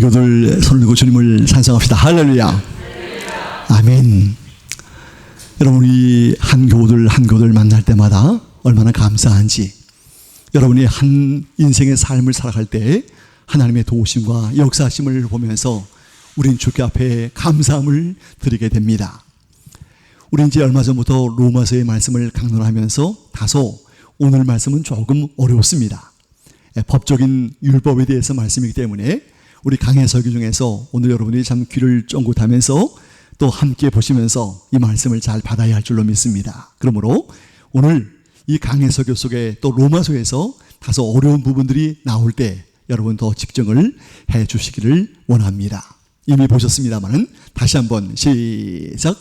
교들 손을 들고 주님을 찬송합시다. 할렐루야. 아멘. 여러분, 우리 한 교들 만날 때마다 얼마나 감사한지, 여러분이 한 인생의 삶을 살아갈 때 하나님의 도우심과 역사하심을 보면서 우린 주께 앞에 감사함을 드리게 됩니다. 우리 이제 얼마 전부터 로마서의 말씀을 강론하면서 다소 오늘 말씀은 조금 어렵습니다. 법적인 율법에 대해서 말씀이기 때문에 우리 강해 설교 중에서 오늘 여러분이 참 귀를 쫑긋하면서 또 함께 보시면서 이 말씀을 잘 받아야 할 줄로 믿습니다. 그러므로 오늘 이 강해 설교 속에 또 로마서에서 다소 어려운 부분들이 나올 때 여러분 더 집중을 해 주시기를 원합니다. 이미 보셨습니다만은 다시 한번 시작.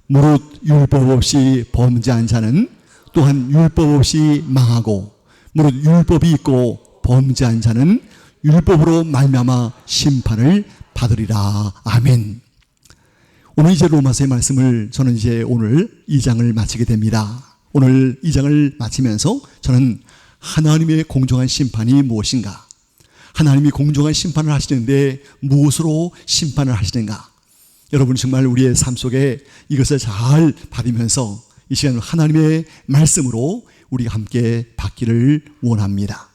무릇 율법 없이 범죄한 자는 또한 율법 없이 망하고, 무릇 율법이 있고 범죄한 자는 율법으로 말미암아 심판을 받으리라. 아멘. 오늘 이제 로마서의 말씀을 저는 이제 오늘 2장을 마치게 됩니다. 오늘 2장을 마치면서 저는 하나님의 공정한 심판이 무엇인가, 하나님이 공정한 심판을 하시는데 무엇으로 심판을 하시는가, 여러분 정말 우리의 삶 속에 이것을 잘 받으면서 이 시간 하나님의 말씀으로 우리가 함께 받기를 원합니다.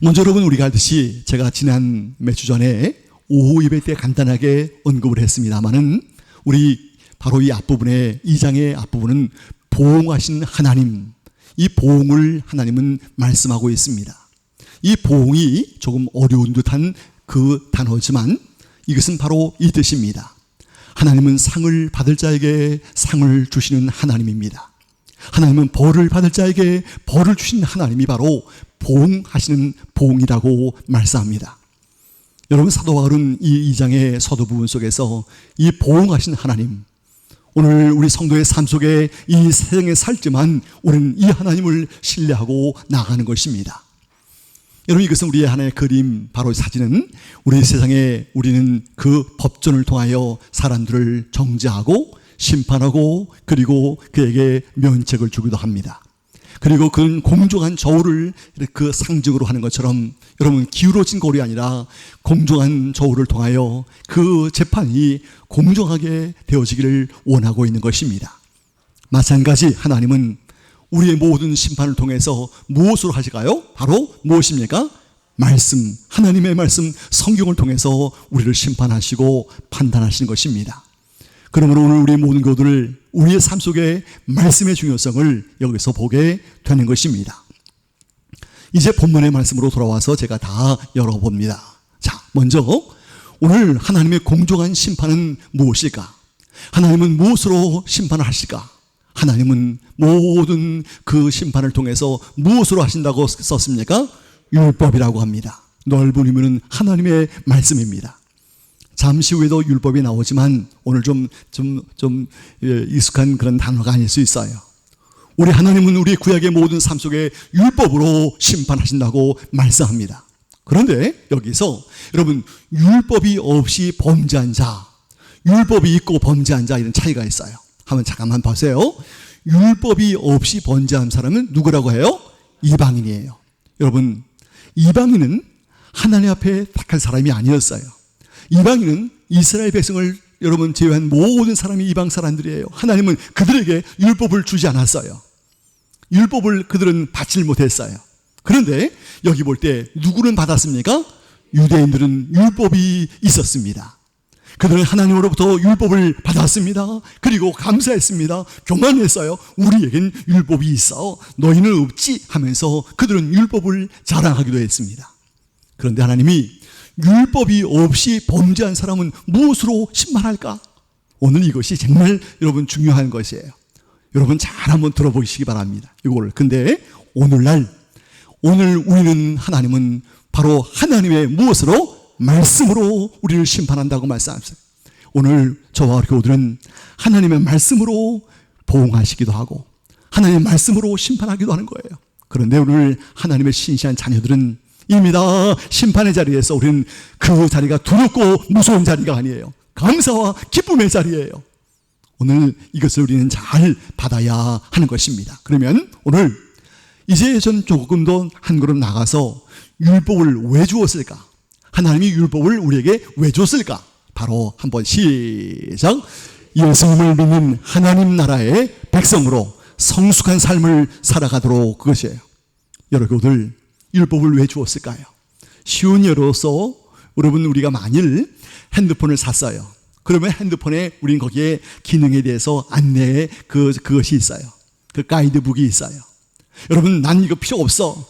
먼저 여러분, 우리가 알듯이 제가 지난 몇 주 전에 오후 예배 때 간단하게 언급을 했습니다마는 우리 바로 이 앞부분에 2장의 앞부분은 보응하신 하나님, 이 보응을 하나님은 말씀하고 있습니다. 이 보응이 조금 어려운 듯한 그 단어지만 이것은 바로 이 뜻입니다. 하나님은 상을 받을 자에게 상을 주시는 하나님입니다. 하나님은 벌을 받을 자에게 벌을 주시는 하나님이 바로 보응하시는 보응이라고 말씀합니다. 여러분, 사도 바울은 이 2장의 서두 부분 속에서 이 보응하신 하나님, 오늘 우리 성도의 삶 속에 이 세상에 살지만 우리는 이 하나님을 신뢰하고 나가는 것입니다. 여러분, 이것은 우리의 하나의 그림, 바로 사진은 우리 세상에 우리는 그 법전을 통하여 사람들을 정죄하고 심판하고 그리고 그에게 면책을 주기도 합니다. 그리고 그는 공정한 저울을 그 상징으로 하는 것처럼 여러분, 기울어진 거울이 아니라 공정한 저울을 통하여 그 재판이 공정하게 되어지기를 원하고 있는 것입니다. 마찬가지 하나님은 우리의 모든 심판을 통해서 무엇으로 하실까요? 바로 무엇입니까? 말씀, 하나님의 말씀, 성경을 통해서 우리를 심판하시고 판단하시는 것입니다. 그러므로 오늘 우리 모든 교들을 우리의 삶 속에 말씀의 중요성을 여기서 보게 되는 것입니다. 이제 본문의 말씀으로 돌아와서 제가 다 열어봅니다. 자, 먼저 오늘 하나님의 공정한 심판은 무엇일까? 하나님은 무엇으로 심판을 하실까? 하나님은 모든 그 심판을 통해서 무엇으로 하신다고 썼습니까? 율법이라고 합니다. 넓은 의미는 하나님의 말씀입니다. 잠시 후에도 율법이 나오지만 오늘 좀 익숙한 그런 단어가 아닐 수 있어요. 우리 하나님은 우리 구약의 모든 삶 속에 율법으로 심판하신다고 말씀합니다. 그런데 여기서 여러분, 율법이 없이 범죄한 자, 율법이 있고 범죄한 자, 이런 차이가 있어요. 한번 잠깐만 보세요. 율법이 없이 범죄한 사람은 누구라고 해요? 이방인이에요. 여러분, 이방인은 하나님 앞에 택한 사람이 아니었어요. 이방인은 이스라엘 백성을 여러분 제외한 모든 사람이 이방 사람들이에요. 하나님은 그들에게 율법을 주지 않았어요. 율법을 그들은 받지 못했어요. 그런데 여기 볼 때 누구는 받았습니까? 유대인들은 율법이 있었습니다. 그들은 하나님으로부터 율법을 받았습니다. 그리고 감사했습니다. 교만했어요. 우리에겐 율법이 있어, 너희는 없지 하면서 그들은 율법을 자랑하기도 했습니다. 그런데 하나님이 율법이 없이 범죄한 사람은 무엇으로 심판할까? 오늘 이것이 정말 여러분 중요한 것이에요. 여러분 잘 한번 들어보시기 바랍니다. 이거를. 근데 오늘 우리는 하나님은 바로 하나님의 무엇으로? 말씀으로 우리를 심판한다고 말씀하셨어요. 오늘 저와 교우들은 하나님의 말씀으로 보응하시기도 하고 하나님의 말씀으로 심판하기도 하는 거예요. 그런데 오늘 하나님의 신실한 자녀들은 이미 다 심판의 자리에서 우리는 그 자리가 두렵고 무서운 자리가 아니에요. 감사와 기쁨의 자리예요. 오늘 이것을 우리는 잘 받아야 하는 것입니다. 그러면 오늘 이제 전 조금 더 한 걸음 나가서 율법을 왜 주었을까? 하나님이 율법을 우리에게 왜 줬을까? 바로 한번 시작. 예수님을 믿는 하나님 나라의 백성으로 성숙한 삶을 살아가도록, 그것이에요. 여러분들, 율법을 왜 주었을까요? 쉬운 예로서 여러분, 우리가 만일 핸드폰을 샀어요. 그러면 핸드폰에 우린 거기에 기능에 대해서 안내의 그것이 있어요. 그 가이드북이 있어요. 여러분, 난 이거 필요 없어,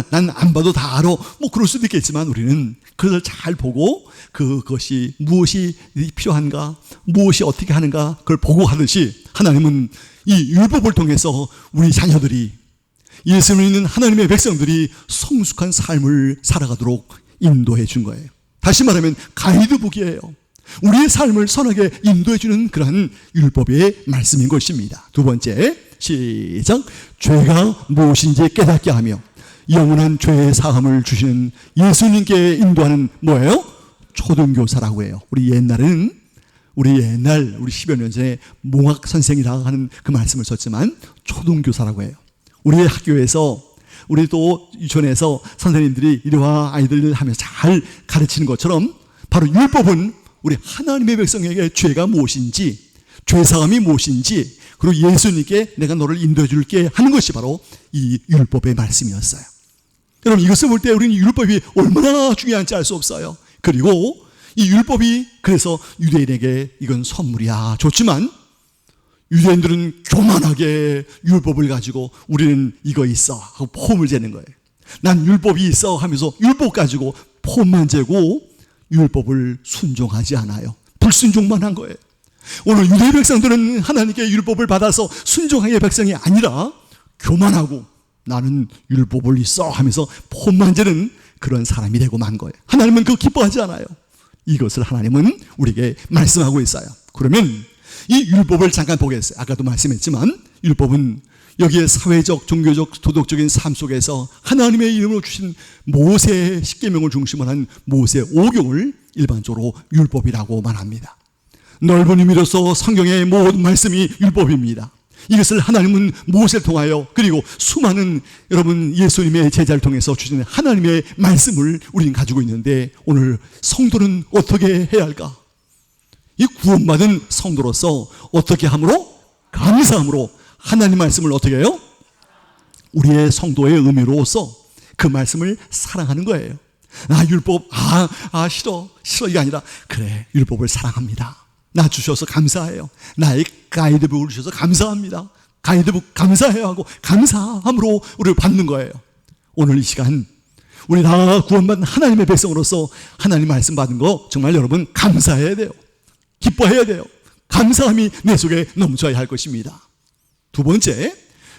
난 안 봐도 다 알아, 뭐 그럴 수도 있겠지만 우리는 그걸 잘 보고 그것이 무엇이 필요한가, 무엇이 어떻게 하는가, 그걸 보고 하듯이 하나님은 이 율법을 통해서 우리 자녀들이, 예수를 믿는 하나님의 백성들이 성숙한 삶을 살아가도록 인도해 준 거예요. 다시 말하면 가이드북이에요. 우리의 삶을 선하게 인도해 주는 그러한 율법의 말씀인 것입니다. 두 번째, 시작. 죄가 무엇인지 깨닫게 하며 영원한 죄의 사함을 주시는 예수님께 인도하는 뭐예요? 초등교사라고 해요. 우리 10여 년 전에 몽학 선생이라고 하는 그 말씀을 썼지만 초등교사라고 해요. 우리의 학교에서, 우리 또 유치원에서 선생님들이 이리와 아이들을 하면서 잘 가르치는 것처럼 바로 율법은 우리 하나님의 백성에게 죄가 무엇인지, 죄사함이 무엇인지, 그리고 예수님께 내가 너를 인도해 줄게 하는 것이 바로 이 율법의 말씀이었어요. 여러분, 이것을 볼 때 우리는 율법이 얼마나 중요한지 알 수 없어요. 그리고 이 율법이 그래서 유대인에게 이건 선물이야, 좋지만 유대인들은 교만하게 율법을 가지고 우리는 이거 있어 하고 폼을 재는 거예요. 난 율법이 있어 하면서 율법 가지고 폼만 재고 율법을 순종하지 않아요. 불순종만 한 거예요. 오늘 유대 백성들은 하나님께 율법을 받아서 순종하의 백성이 아니라 교만하고 나는 율법을 있어 하면서 폼만 재는 그런 사람이 되고 만 거예요. 하나님은 그거 기뻐하지 않아요. 이것을 하나님은 우리에게 말씀하고 있어요. 그러면 이 율법을 잠깐 보겠어요. 아까도 말씀했지만 율법은 여기에 사회적, 종교적, 도덕적인 삶 속에서 하나님의 이름으로 주신 모세의 십계명을 중심으로 한 모세 5경을 일반적으로 율법이라고 말합니다. 넓은 의미로서 성경의 모든 말씀이 율법입니다. 이것을 하나님은 모세를 통하여, 그리고 수많은 여러분 예수님의 제자를 통해서 주시는 하나님의 말씀을 우리는 가지고 있는데, 오늘 성도는 어떻게 해야 할까? 이 구원받은 성도로서 어떻게 함으로? 감사함으로 하나님 말씀을 어떻게 해요? 우리의 성도의 의미로서 그 말씀을 사랑하는 거예요. 율법 싫어 이게 아니라, 그래, 율법을 사랑합니다. 나 주셔서 감사해요. 나의 가이드북을 주셔서 감사합니다. 가이드북 감사해요 하고 감사함으로 우리를 받는 거예요. 오늘 이 시간 우리 다 구원받은 하나님의 백성으로서 하나님 말씀 받은 거 정말 여러분 감사해야 돼요. 기뻐해야 돼요. 감사함이 내 속에 넘쳐야 할 것입니다. 두 번째,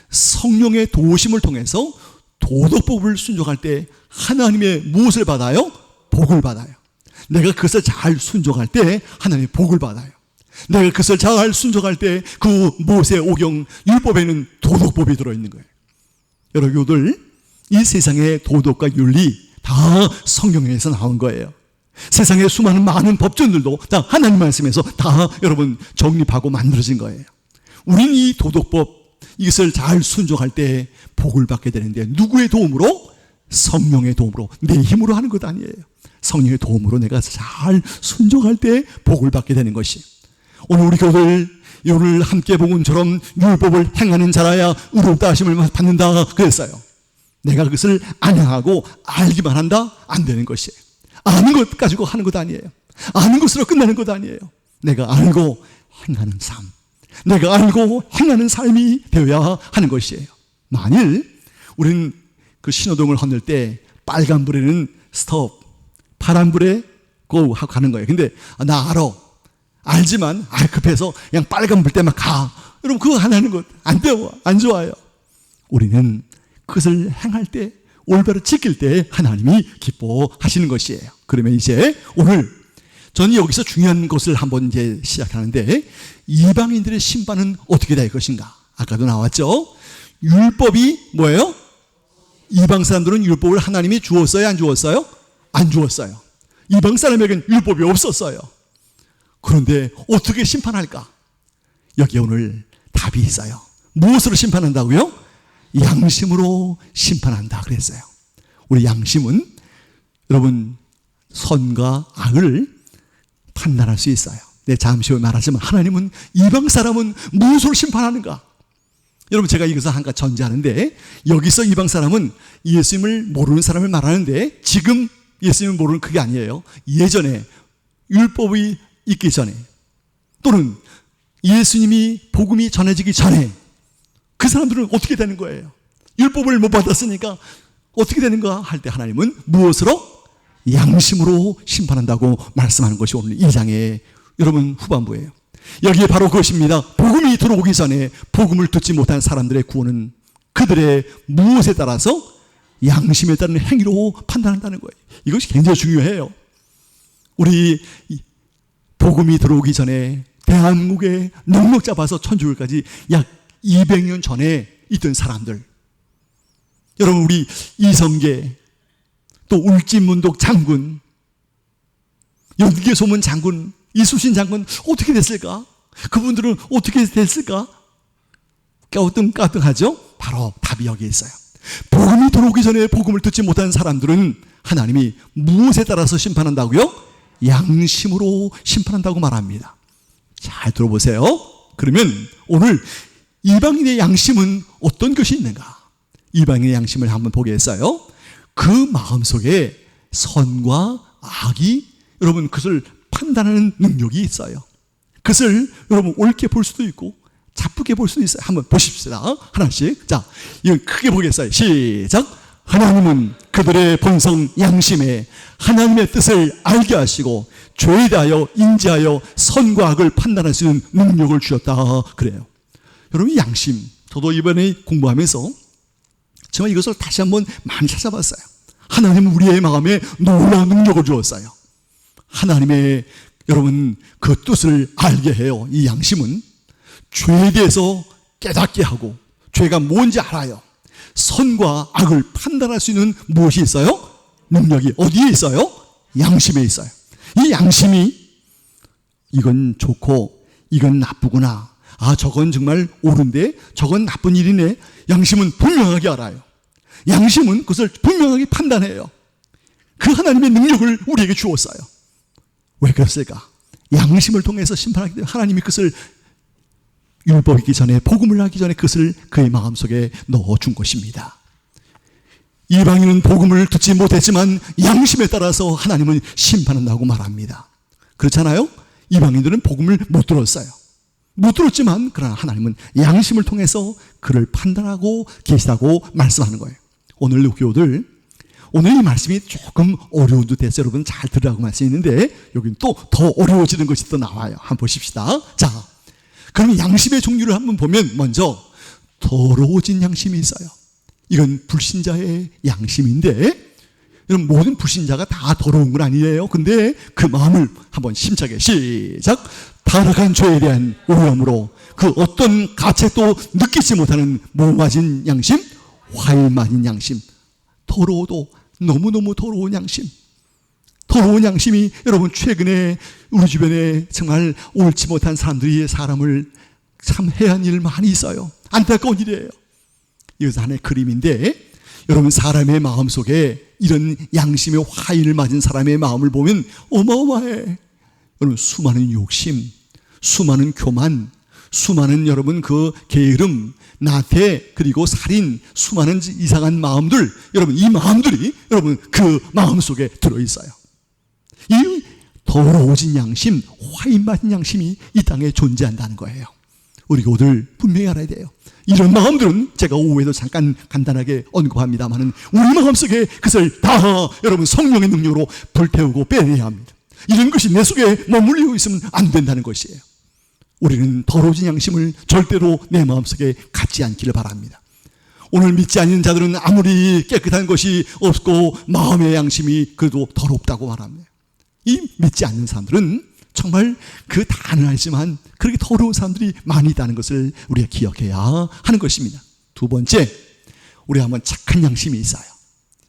성령의 도우심을 통해서 도덕법을 순종할 때 하나님의 무엇을 받아요? 복을 받아요. 내가 그것을 잘 순종할 때 하나님의 복을 받아요. 내가 그것을 잘 순종할 때 그 모세 오경 율법에는 도덕법이 들어있는 거예요. 여러분들, 이 세상의 도덕과 윤리 다 성경에서 나온 거예요. 세상의 수많은 많은 법전들도 다 하나님 말씀에서 다 여러분 정립하고 만들어진 거예요. 우린 이 도덕법, 이것을 잘 순종할 때 복을 받게 되는데, 누구의 도움으로? 성령의 도움으로. 내 힘으로 하는 것 아니에요. 성령의 도움으로 내가 잘 순종할 때 복을 받게 되는 것이, 오늘 우리 교들 오늘 함께 복음처럼 율법을 행하는 자라야 의롭다 하심을 받는다 그랬어요. 내가 그것을 안행하고 알기만 한다? 안 되는 것이에요. 아는 것 가지고 하는 것 아니에요. 아는 것으로 끝나는 것 아니에요. 내가 알고 행하는 삶, 내가 알고 행하는 삶이 되어야 하는 것이에요. 만일 우리는 그 신호등을 건널 때 빨간불에는 스톱, 파란불에 고 하고 가는 거예요. 근데 나 알지만 급해서 그냥 빨간불 때만 가. 여러분, 그거 하는 것 안 돼요. 안 좋아요. 우리는 그것을 행할 때, 올바로 지킬 때 하나님이 기뻐하시는 것이에요. 그러면 이제 오늘 저는 여기서 중요한 것을 한번 이제 시작하는데, 이방인들의 심판은 어떻게 될 것인가? 아까도 나왔죠. 율법이 뭐예요? 이방 사람들은 율법을 하나님이 주었어요? 안 주었어요? 안 주었어요. 이방 사람에게는 율법이 없었어요. 그런데 어떻게 심판할까? 여기에 오늘 답이 있어요. 무엇으로 심판한다고요? 양심으로 심판한다 그랬어요. 우리 양심은 여러분 선과 악을 판단할 수 있어요. 잠시 후에 말하지만 하나님은 이방 사람은 무엇으로 심판하는가? 여러분, 제가 이것을 한가 전제하는데, 여기서 이방 사람은 예수님을 모르는 사람을 말하는데, 지금 예수님을 모르는 그게 아니에요. 예전에 율법이 있기 전에, 또는 예수님이 복음이 전해지기 전에 그 사람들은 어떻게 되는 거예요? 율법을 못 받았으니까 어떻게 되는가 할 때 하나님은 무엇으로? 양심으로 심판한다고 말씀하는 것이 오늘 2장의 여러분 후반부예요. 여기에 바로 그것입니다. 복음이 들어오기 전에 복음을 듣지 못한 사람들의 구원은 그들의 무엇에 따라서? 양심에 따른 행위로 판단한다는 거예요. 이것이 굉장히 중요해요. 우리 복음이 들어오기 전에 대한민국에 넉넉 잡아서 천주교까지 약 200년 전에 있던 사람들, 여러분, 우리 이성계, 또 울진문독 장군, 연계소문 장군, 이수신 장군 어떻게 됐을까? 그분들은 어떻게 됐을까? 까우뚱까우뚱하죠? 바로 답이 여기 있어요. 복음이 들어오기 전에 복음을 듣지 못한 사람들은 하나님이 무엇에 따라서 심판한다고요? 양심으로 심판한다고 말합니다. 잘 들어보세요. 그러면 오늘 이방인의 양심은 어떤 것이 있는가? 이방인의 양심을 한번 보겠어요. 그 마음속에 선과 악이, 여러분, 그것을 판단하는 능력이 있어요. 그것을 여러분 옳게 볼 수도 있고 자쁘게 볼 수도 있어요. 한번 보십시다. 하나씩. 자, 이건 크게 보겠어요. 시작. 하나님은 그들의 본성 양심에 하나님의 뜻을 알게 하시고 죄에 대하여 인지하여 선과 악을 판단할 수 있는 능력을 주셨다. 그래요. 여러분, 양심, 저도 이번에 공부하면서 정말 이것을 다시 한번 많이 찾아봤어요. 하나님은 우리의 마음에 놀라운 능력을 주었어요. 하나님의 여러분 그 뜻을 알게 해요. 이 양심은 죄에 대해서 깨닫게 하고 죄가 뭔지 알아요. 선과 악을 판단할 수 있는 무엇이 있어요? 능력이 어디에 있어요? 양심에 있어요. 이 양심이 이건 좋고 이건 나쁘구나, 저건 정말 옳은데 저건 나쁜 일이네, 양심은 분명하게 알아요. 양심은 그것을 분명하게 판단해요. 그 하나님의 능력을 우리에게 주었어요. 왜 그랬을까? 양심을 통해서 심판하기 때문에 하나님이 그것을 율법이기 전에, 복음을 하기 전에 그것을 그의 마음속에 넣어준 것입니다. 이방인은 복음을 듣지 못했지만 양심에 따라서 하나님은 심판한다고 말합니다. 그렇잖아요? 이방인들은 복음을 못 들었어요. 못 들었지만 그러나 하나님은 양심을 통해서 그를 판단하고 계시다고 말씀하는 거예요. 오늘 교우들, 오늘 이 말씀이 조금 어려운 듯 해서 여러분 잘 들으라고 말씀했는데 여기는 또 더 어려워지는 것이 또 나와요. 한번 보십시다. 자, 그럼 양심의 종류를 한번 보면 먼저 더러워진 양심이 있어요. 이건 불신자의 양심인데, 여러분 모든 불신자가 다 더러운 건 아니에요. 근데 그 마음을 한번 심차게 시작. 타락한 죄에 대한 오염으로 그 어떤 가책도 느끼지 못하는 모맞은 양심, 화에 맞은 양심, 더러워도 너무너무 더러운 양심, 더러운 양심이 여러분 최근에 우리 주변에 정말 옳지 못한 사람들이 사람을 참 해한 일 많이 있어요. 안타까운 일이에요. 이것은 하나의 그림인데, 여러분 사람의 마음속에 이런 양심의 화인을 맞은 사람의 마음을 보면 어마어마해. 여러분 수많은 욕심, 수많은 교만, 수많은 여러분 그 게으름, 나태, 그리고 살인, 수많은 이상한 마음들, 여러분 이 마음들이 여러분 그 마음속에 들어있어요. 이 더러워진 양심, 화인 맞은 양심이 이 땅에 존재한다는 거예요. 우리가 오늘 분명히 알아야 돼요. 이런 마음들은 제가 오후에도 잠깐 간단하게 언급합니다만은 우리 마음속에 그것을 다 여러분 성령의 능력으로 불태우고 빼내야 합니다. 이런 것이 내 속에 머물리고 있으면 안 된다는 것이에요. 우리는 더러워진 양심을 절대로 내 마음속에 갖지 않기를 바랍니다. 오늘 믿지 않는 자들은 아무리 깨끗한 것이 없고 마음의 양심이 그래도 더럽다고 말합니다. 이 믿지 않는 사람들은 정말 그 다는 알지만 그렇게 더러운 사람들이 많이 있다는 것을 우리가 기억해야 하는 것입니다. 두 번째, 우리 한번 착한 양심이 있어요.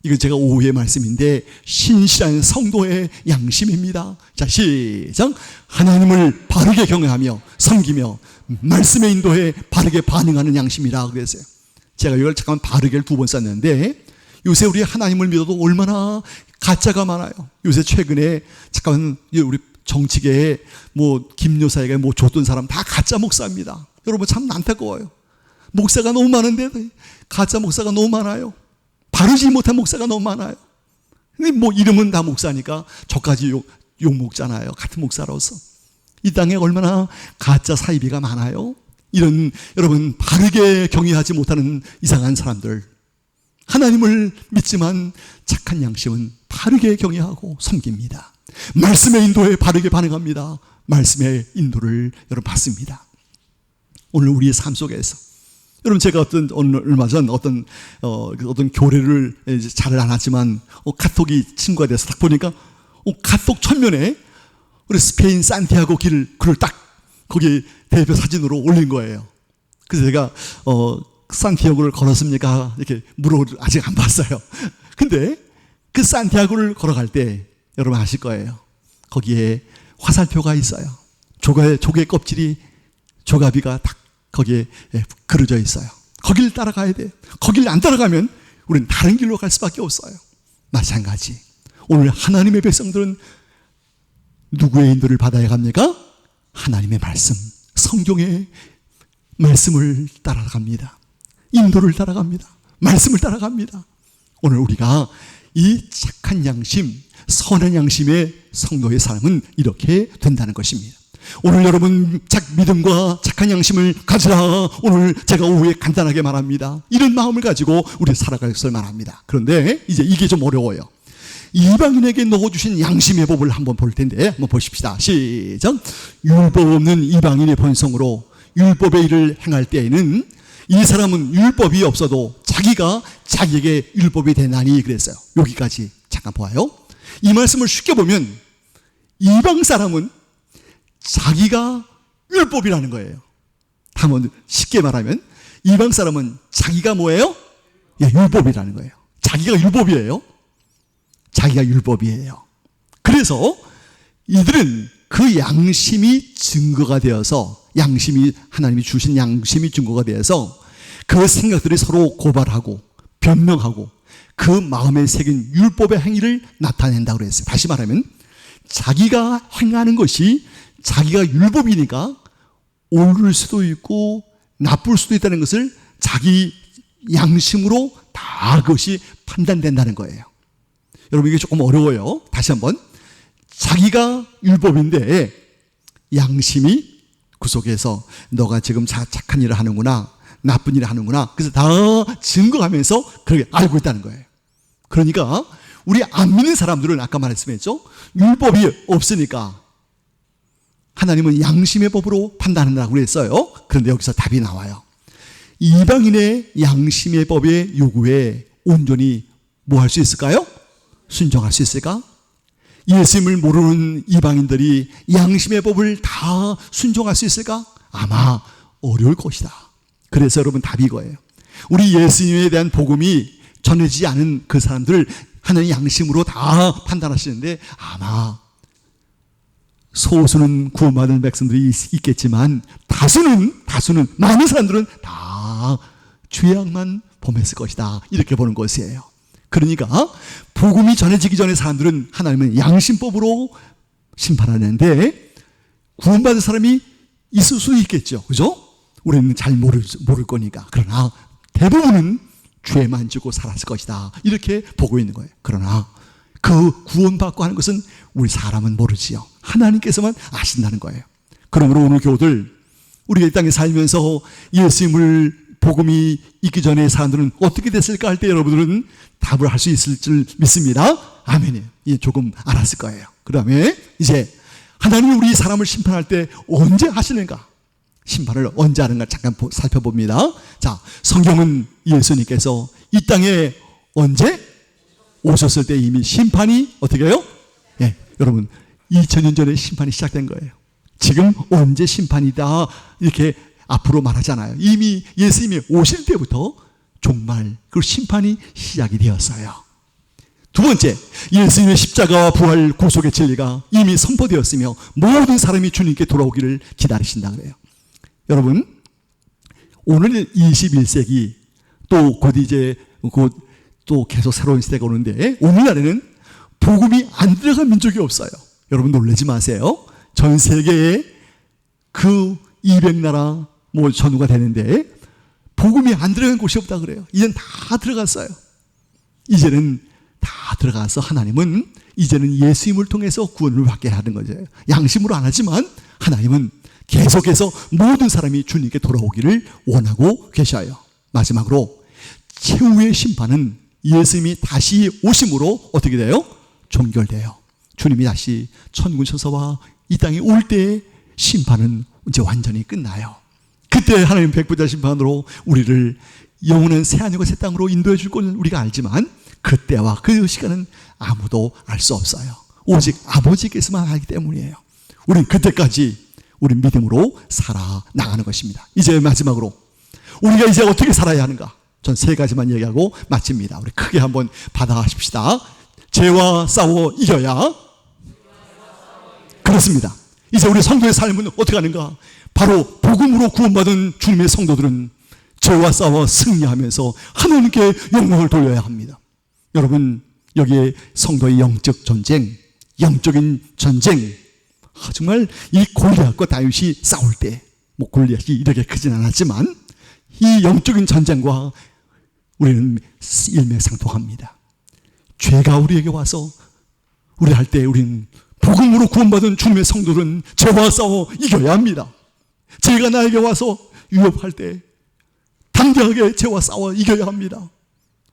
이건 제가 오후의 말씀인데 신실한 성도의 양심입니다. 자, 시작. 하나님을 바르게 경외하며 섬기며 말씀의 인도에 바르게 반응하는 양심이라 그랬어요. 제가 이걸 잠깐 바르게를 두 번 썼는데, 요새 우리 하나님을 믿어도 얼마나 가짜가 많아요. 요새 최근에 잠깐 우리 정치계에 김여사에게 줬던 사람 다 가짜 목사입니다. 여러분 참 안타까워요. 목사가 너무 많은데 가짜 목사가 너무 많아요. 바르지 못한 목사가 너무 많아요. 근데 이름은 다 목사니까 저까지 욕 먹잖아요. 같은 목사로서. 이 땅에 얼마나 가짜 사이비가 많아요. 이런 여러분 바르게 경외하지 못하는 이상한 사람들, 하나님을 믿지만 착한 양심은 바르게 경외하고 섬깁니다. 말씀의 인도에 바르게 반응합니다. 말씀의 인도를 여러분 받습니다. 오늘 우리의 삶 속에서 여러분 제가 얼마 전 어떤 교례를 잘 안 하지만 카톡이 친구가 돼서 딱 보니까 카톡 천면에 우리 스페인 산티아고 글을 딱 거기 대표 사진으로 올린 거예요. 그래서 제가 산티아고를 걸었습니까? 이렇게 아직 안 봤어요. 근데 그 산티아고를 걸어갈 때 여러분 아실 거예요. 거기에 화살표가 있어요. 조개 껍질이 조가비가 딱 거기에 그려져 있어요. 거길 따라가야 돼요. 거길 안 따라가면 우리는 다른 길로 갈 수밖에 없어요. 마찬가지 오늘 하나님의 백성들은 누구의 인도를 받아야 합니까? 하나님의 말씀, 성경의 말씀을 따라갑니다. 인도를 따라갑니다. 말씀을 따라갑니다. 오늘 우리가 이 착한 양심, 선한 양심의 성도의 삶은 이렇게 된다는 것입니다. 오늘 여러분 믿음과 착한 양심을 가지라. 오늘 제가 오후에 간단하게 말합니다. 이런 마음을 가지고 우리 살아갈 것을 말합니다. 그런데 이제 이게 좀 어려워요. 이방인에게 넣어주신 양심의 법을 한번 볼 텐데 한번 보십시다. 시작. 율법 없는 이방인의 본성으로 율법의 일을 행할 때에는 이 사람은 율법이 없어도 자기가 자기에게 율법이 되나니 그랬어요. 여기까지 잠깐 보아요. 이 말씀을 쉽게 보면 이방 사람은 자기가 율법이라는 거예요. 한번 쉽게 말하면 이방 사람은 자기가 뭐예요? 율법이라는 거예요. 자기가 율법이에요. 자기가 율법이에요. 그래서 이들은 그 양심이 증거가 되어서 하나님이 주신 양심이 증거가 되어서 그 생각들이 서로 고발하고 변명하고 그 마음에 새긴 율법의 행위를 나타낸다고 그랬어요. 다시 말하면 자기가 행하는 것이 자기가 율법이니까 옳을 수도 있고 나쁠 수도 있다는 것을 자기 양심으로 다 그것이 판단된다는 거예요. 여러분 이게 조금 어려워요. 다시 한번. 자기가 율법인데 양심이 그 속에서 너가 지금 착한 일을 하는구나, 나쁜 일을 하는구나. 그래서 다 증거하면서 그렇게 알고 있다는 거예요. 그러니까 우리 안 믿는 사람들은 아까 말씀했죠. 율법이 없으니까 하나님은 양심의 법으로 판단한다고 그랬어요. 그런데 여기서 답이 나와요. 이방인의 양심의 법의 요구에 온전히 뭐 할 수 있을까요? 순종할 수 있을까? 예수님을 모르는 이방인들이 양심의 법을 다 순종할 수 있을까? 아마 어려울 것이다. 그래서 여러분 답이 이거예요. 우리 예수님에 대한 복음이 전해지지 않은 그 사람들을 하나님 양심으로 다 판단하시는데 아마 소수는 구원받은 백성들이 있겠지만 다수는 많은 사람들은 다 죄악만 범했을 것이다. 이렇게 보는 것이에요. 그러니까 복음이 전해지기 전에 사람들은 하나님은 양심법으로 심판하는데 구원받은 사람이 있을 수 있겠죠. 그죠? 우리는 잘 모를 거니까. 그러나 대부분은 죄만 지고 살았을 것이다. 이렇게 보고 있는 거예요. 그러나 그 구원받고 하는 것은 우리 사람은 모르지요. 하나님께서만 아신다는 거예요. 그러므로 오늘 교우들, 우리가 이 땅에 살면서 예수님을 복음이 있기 전에 사람들은 어떻게 됐을까 할 때 여러분들은 답을 할 수 있을 줄 믿습니다. 아멘이에요. 예, 조금 알았을 거예요. 그 다음에 이제 하나님이 우리 사람을 심판할 때 언제 하시는가? 심판을 언제 하는가 잠깐 살펴봅니다. 자, 성경은 예수님께서 이 땅에 언제 오셨을 때 이미 심판이 어떻게 해요? 예, 여러분 2000년 전에 심판이 시작된 거예요. 지금 언제 심판이다 이렇게 앞으로 말하잖아요. 이미 예수님이 오실 때부터 종말 그 심판이 시작이 되었어요. 두 번째, 예수님의 십자가와 부활 구속의 진리가 이미 선포되었으며 모든 사람이 주님께 돌아오기를 기다리신다 그래요. 여러분 오늘 21세기 또 곧 이제 또 계속 새로운 시대가 오는데 오늘날에는 복음이 안 들어간 민족이 없어요. 여러분 놀라지 마세요. 전 세계에 그 200나라 전후가 되는데 복음이 안 들어간 곳이 없다 그래요. 이제는 다 들어갔어요. 이제는 다 들어가서 하나님은 이제는 예수님을 통해서 구원을 받게 하는 거죠. 양심으로 안 하지만 하나님은 계속해서 모든 사람이 주님께 돌아오기를 원하고 계셔요. 마지막으로 최후의 심판은 예수님이 다시 오심으로 어떻게 돼요? 종결돼요. 주님이 다시 천군천사와 이 땅에 올 때의 심판은 이제 완전히 끝나요. 그때 하나님 백부자 심판으로 우리를 영원한 새하늘과 새 땅으로 인도해 줄 것은 우리가 알지만 그때와 그 시간은 아무도 알 수 없어요. 오직 아버지께서만 알기 때문이에요. 우린 그때까지 우리 믿음으로 살아나가는 것입니다. 이제 마지막으로 우리가 이제 어떻게 살아야 하는가? 전 세 가지만 얘기하고 마칩니다. 우리 크게 한번 받아하십시다. 죄와 싸워 이겨야. 그렇습니다. 이제 우리 성도의 삶은 어떻게 하는가? 바로 복음으로 구원받은 주님의 성도들은 죄와 싸워 승리하면서 하나님께 영광을 돌려야 합니다. 여러분, 여기에 성도의 영적 전쟁, 영적인 전쟁, 정말 이 골리앗과 다윗이 싸울 때, 골리앗이 이렇게 크진 않았지만 이 영적인 전쟁과 우리는 일맥상통합니다. 죄가 우리에게 와서 우리 할 때 우리는 복음으로 구원받은 주님의 성도들은 죄와 싸워 이겨야 합니다. 죄가 나에게 와서 위협할 때 담대하게 죄와 싸워 이겨야 합니다.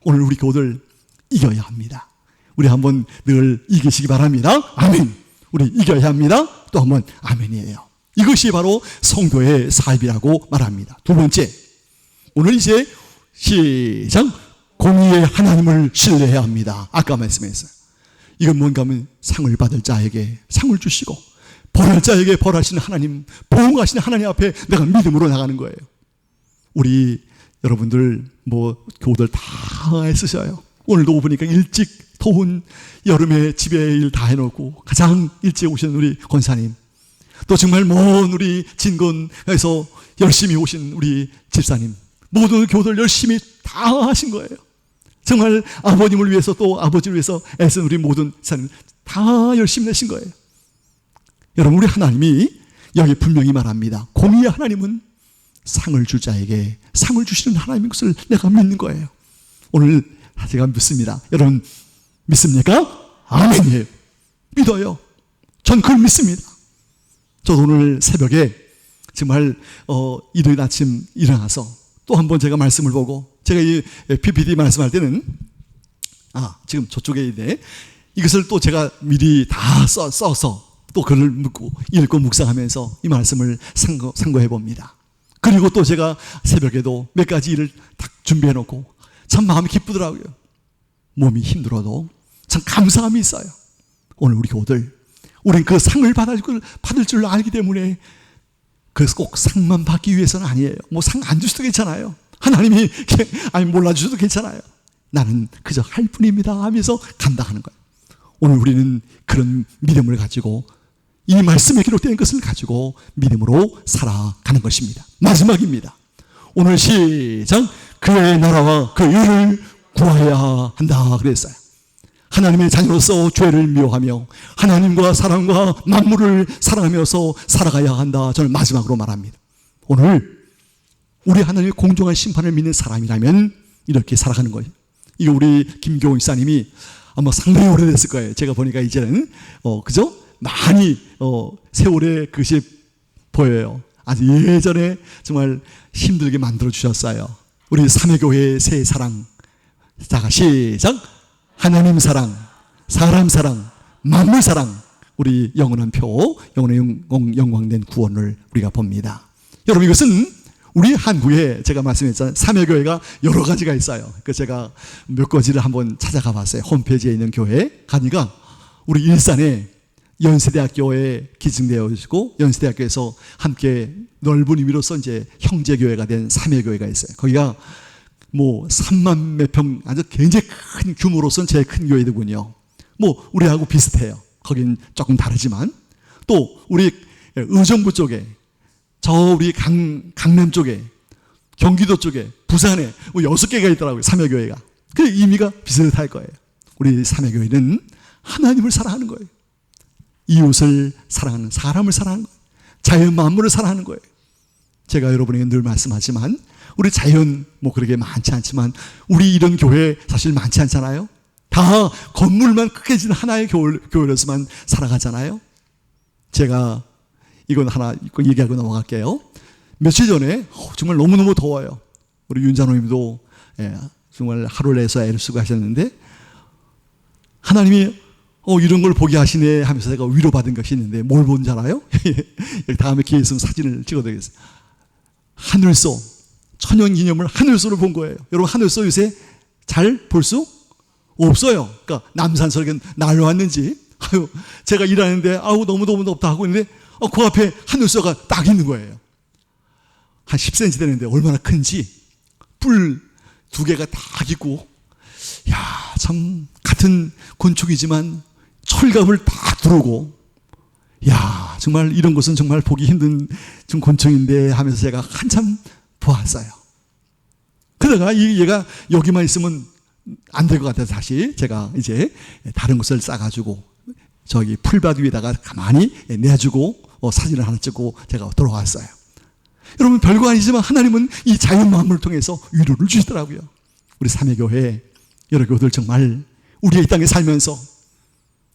오늘 우리 교우들 이겨야 합니다. 우리 한번 늘 이기시기 바랍니다. 아멘. 우리 이겨야 합니다. 또 한번 아멘이에요. 이것이 바로 성도의 삶이라고 말합니다. 두 번째, 오늘 이제 시작. 공의의 하나님을 신뢰해야 합니다. 아까 말씀했어요. 이건 뭔가 하면 상을 받을 자에게 상을 주시고 벌할 자에게 벌하시는 하나님, 보응하시는 하나님 앞에 내가 믿음으로 나가는 거예요. 우리 여러분들 교우들 다 애쓰셔요. 오늘도 보니까 일찍 더운 여름에 집에 일 다 해놓고 가장 일찍 오신 우리 권사님, 또 정말 먼 우리 진건에서 열심히 오신 우리 집사님, 모든 교우들 열심히 다 하신 거예요. 정말 아버님을 위해서 또 아버지를 위해서 애쓴 우리 모든 사람 다 열심히 내신 거예요. 여러분, 우리 하나님이 여기 분명히 말합니다. 공의의 하나님은 상을 줄 자에게 상을 주시는 하나님인 것을 내가 믿는 거예요. 오늘 제가 믿습니다. 여러분 믿습니까? 아멘이에요. 믿어요. 전 그걸 믿습니다. 저도 오늘 새벽에 정말 일요일 아침 일어나서 또 한 번 제가 말씀을 보고, 제가 이 PPT 말씀할 때는 지금 저쪽에 있네. 이것을 또 제가 미리 다 써서 또 글을 읽고 묵상하면서 이 말씀을 상고해 봅니다. 그리고 또 제가 새벽에도 몇 가지 일을 딱 준비해 놓고 참 마음이 기쁘더라고요. 몸이 힘들어도 참 감사함이 있어요. 오늘 우리 교우들, 우린 그 상을 받을 줄 알기 때문에, 그래서 꼭 상만 받기 위해서는 아니에요. 상 안 주셔도 괜찮아요. 하나님이 몰라주셔도 괜찮아요. 나는 그저 할 뿐입니다 하면서 감당하는 거예요. 오늘 우리는 그런 믿음을 가지고 이 말씀에 기록된 것을 가지고 믿음으로 살아가는 것입니다. 마지막입니다. 오늘 시작. 그의 나라와 그 의를 구하여야 한다 그랬어요. 하나님의 자녀로서 죄를 미워하며 하나님과 사랑과 만물을 사랑하면서 살아가야 한다. 저는 마지막으로 말합니다. 오늘 우리 하나님의 공정한 심판을 믿는 사람이라면 이렇게 살아가는 거예요. 이거 우리 김교훈 집사님이 아마 상당히 오래됐을 거예요. 제가 보니까 이제는 그죠? 많이 세월의 그것이 보여요. 아주 예전에 정말 힘들게 만들어 주셨어요. 우리 삼회교회의 새 사랑. 자, 시작. 하나님 사랑, 사람 사랑, 만물 사랑, 우리 영원한 표, 영원한 영광된 구원을 우리가 봅니다. 여러분, 이것은 우리 한국에 제가 말씀했잖아요. 삼회교회가 여러 가지가 있어요. 그래서 제가 몇 가지를 한번 찾아가 봤어요. 홈페이지에 있는 교회 가니까 우리 일산에 연세대학교에 기증되어 있고, 연세대학교에서 함께 넓은 의미로서 이제 형제교회가 된 삼회교회가 있어요. 거기가 3만 몇 평, 아주 굉장히 큰 규모로서는 제일 큰 교회이더군요. 우리하고 비슷해요. 거긴 조금 다르지만, 또 우리 의정부 쪽에, 저 우리 강남 쪽에, 경기도 쪽에, 부산에 6개가 있더라고요. 삼회교회가. 그 의미가 비슷할 거예요. 우리 삼회교회는 하나님을 사랑하는 거예요. 이웃을 사랑하는, 사람을 사랑하는 거예요. 자연 만물을 사랑하는 거예요. 제가 여러분에게 늘 말씀하지만 우리 자연 그렇게 많지 않지만 우리 이런 교회 사실 많지 않잖아요. 다 건물만 크게 진 하나의 교회로서만 살아가잖아요. 제가 이건 하나 얘기하고 넘어갈게요. 며칠 전에 정말 너무너무 더워요. 우리 윤장로님도 정말 하루를 내서 애를 쓰고 하셨는데 하나님이 이런 걸 보게 하시네 하면서 제가 위로받은 것이 있는데 뭘 본지 알아요? 다음에 기회 있으면 사진을 찍어드리겠습니다. 하늘소, 천연기념을 하늘소를 본 거예요. 여러분 하늘소 요새 잘 볼 수 없어요. 그러니까 남산서에 날로 왔는지 제가 일하는데 너무 덥다 하고 있는데 그 앞에 하늘소가 딱 있는 거예요. 한 10cm 되는데 얼마나 큰지 뿔 2개가 딱 있고 참 같은 건축이지만 철갑을 딱 두르고 정말 이런 것은 정말 보기 힘든 좀 건축인데 하면서 제가 한참 보았어요. 그러다가 얘가 여기만 있으면 안 될 것 같아서 다시 제가 이제 다른 곳을 싸가지고 저기 풀밭 위에다가 가만히 내주고 사진을 하나 찍고 제가 돌아왔어요. 여러분 별거 아니지만 하나님은 이 자연 만물을 통해서 위로를 주시더라고요. 우리 삼위교회 여러 교들 정말 우리의 이 땅에 살면서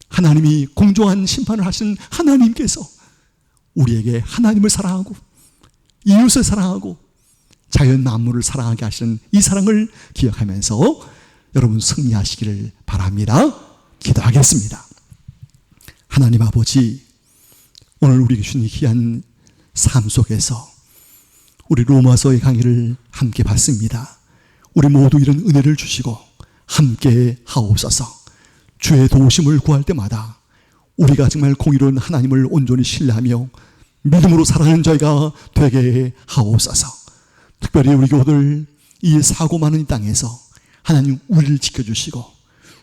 하나님이 공정한 심판을 하신 하나님께서 우리에게 하나님을 사랑하고 이웃을 사랑하고 자연 만물을 사랑하게 하시는 이 사랑을 기억하면서 여러분 승리하시기를 바랍니다. 기도하겠습니다. 하나님 아버지, 오늘 우리에게 주신 귀한 삶 속에서 우리 로마서의 강의를 함께 받습니다. 우리 모두 이런 은혜를 주시고 함께 하옵소서. 주의 도우심을 구할 때마다 우리가 정말 공의로운 하나님을 온전히 신뢰하며 믿음으로 살아가는 저희가 되게 하옵소서. 특별히 우리 교우들 이 사고 많은 이 땅에서 하나님 우리를 지켜주시고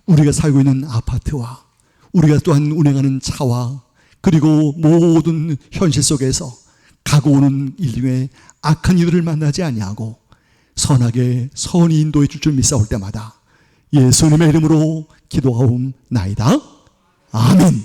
우리가 살고 있는 아파트와 우리가 또한 운행하는 차와 그리고 모든 현실 속에서 가고 오는 일 중에 악한 이들을 만나지 아니하고 선하게 선히 인도해 줄 줄 믿사올 때마다 예수님의 이름으로 기도하옵나이다. 아멘.